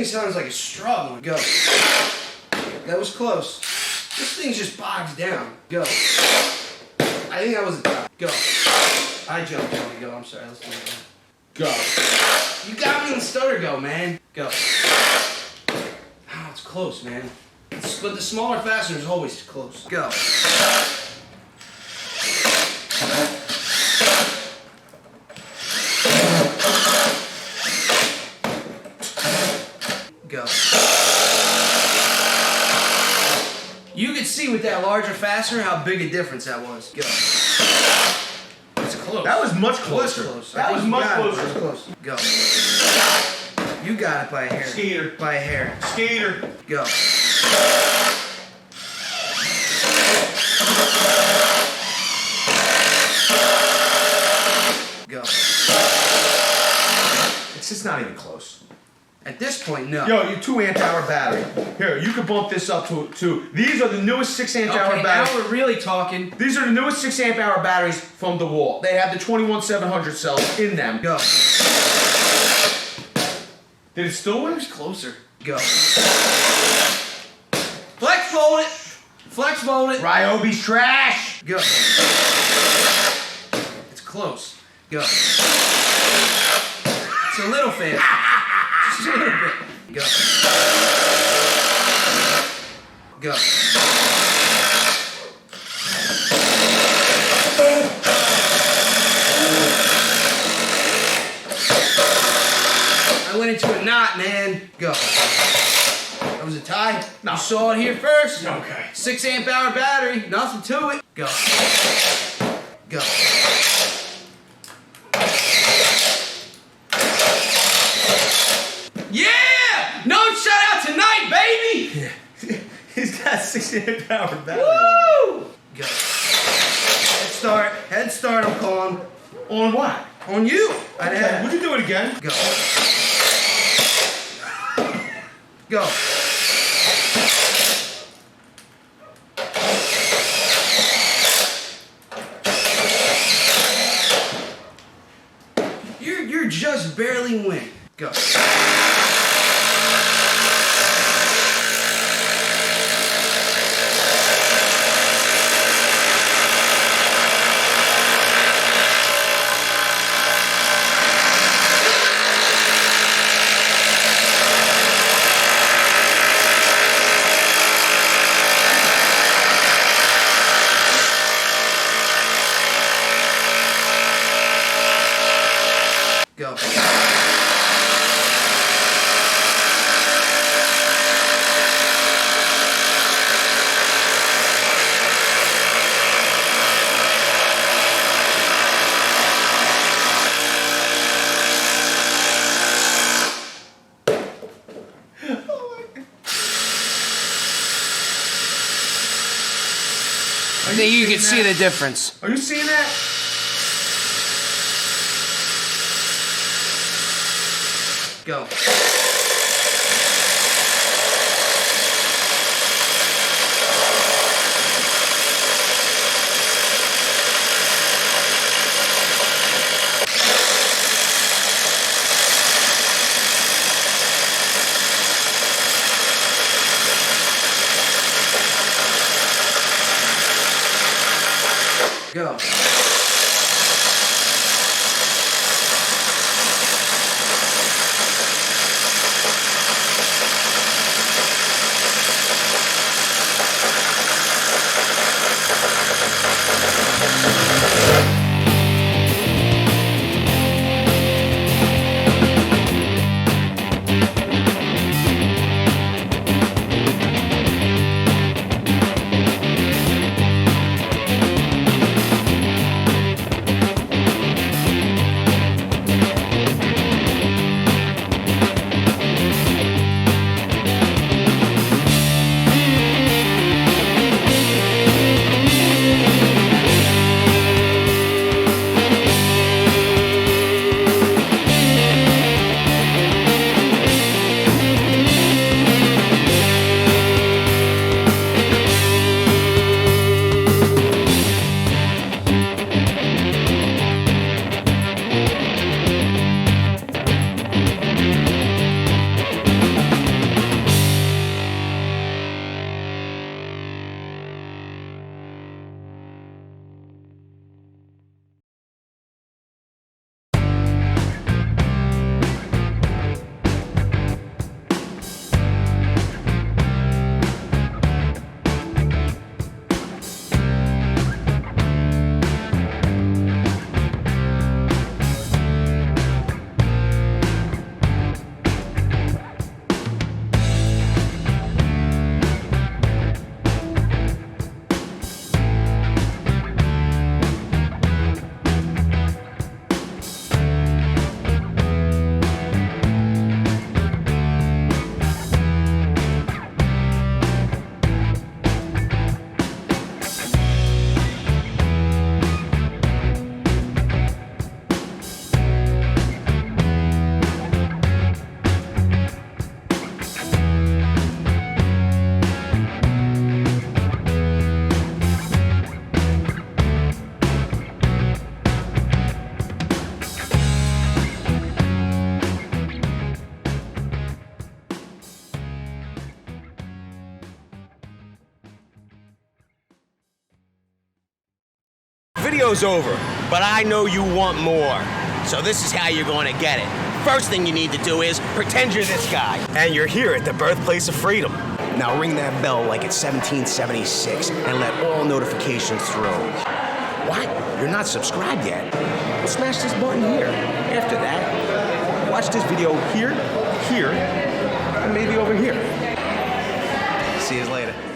thing sounds like a struggle. Go. That was close. This thing just bogs down. Go. I think that was the top. Go. I jumped on it. Go. I'm sorry. Let's do it again. Go. You got me in stutter go, man. Go. Oh, it's close, man. But the smaller fastener is always close. Go. Go. You could see with that larger fastener how big a difference that was. Go. It's close. That was much closer. That was much closer. That was close. Go. You got it by a hair. Skater. By a hair. Skater. Go. Go. It's just not even close. At this point, no. Yo, you 2 amp hour battery. Here, you could bump this up to. These are the newest 6 amp hour batteries. Now we're really talking. These are the newest 6 amp hour batteries from DeWALT. They have the 21700 cells in them. Go. Did it still work? It's closer. Go. Flex fold it. Flex fold it. Ryobi's trash. Go. It's close. Go. It's a little fast. Just a little bit. Go. Go. I went into a knot, man. Go. That was a tie. No. You saw it here first. Okay. 6 amp hour battery. Nothing to it. Go. Go. Yeah! No shutout tonight, baby! Yeah. He's got 6 amp hour battery. Woo! Go. Head start. Head start, I'm calling. On what? On you. Okay. Would you do it again? Go. Go. You're just barely winning. Go. Go. I think you can see the difference. Are you seeing that? Go. Go. video's over, but I know you want more. So this is how you're going to get it. First thing you need to do is pretend you're this guy, and you're here at the birthplace of freedom. Now ring that bell like it's 1776 and let all notifications through. What? You're not subscribed yet? Well, smash this button here. After that, watch this video here, and maybe over here. See you later.